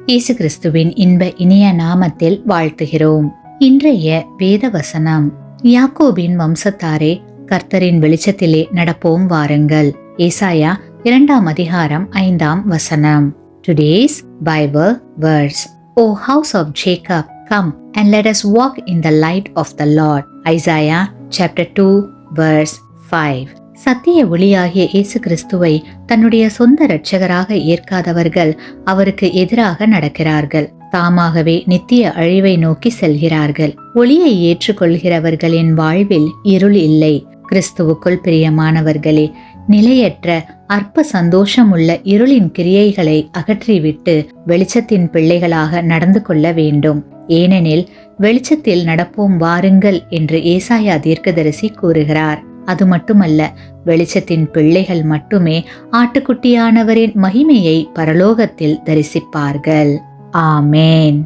இயேசு கிறிஸ்துவின் இன்ப இனிய நாமத்தில் வாழ்த்துகிறோம். இன்றைய வேத வசனம், யாக்கோபின் வம்சத்தாரே, கர்த்தரின் வெளிச்சத்திலே நடப்போம் வாருங்கள். ஏசாயா 2 அதிகாரம் 5 வசனம். Today's Bible verse. O house of Jacob, come and let us walk in the light of the Lord. Isaiah chapter 2 verse 5. சத்திய ஒளியாகிய இயேசு கிறிஸ்துவை தன்னுடைய சொந்த இரட்சகராக ஏற்காதவர்கள் அவருக்கு எதிராக நடக்கிறார்கள். தாமாகவே நித்திய அழிவை நோக்கி செல்கிறார்கள். ஒளியை ஏற்றுக்கொள்கிறவர்களின் வாழ்வில் இருள் இல்லை. கிறிஸ்துவுக்குள் பிரியமானவர்களே, நிலையற்ற அற்ப சந்தோஷமுள்ள இருளின் கிரியைகளை அகற்றிவிட்டு வெளிச்சத்தின் பிள்ளைகளாக நடந்து கொள்ள வேண்டும். ஏனெனில் வெளிச்சத்தில் நடப்போம் வாருங்கள் என்று ஏசாயா தீர்க்கதரிசி கூறுகிறார். அது மட்டுமல்ல, வெளிச்சத்தின் பிள்ளைகள் மட்டுமே ஆட்டுக்குட்டியானவரின் மகிமையை பரலோகத்தில் தரிசிப்பார்கள். ஆமேன்.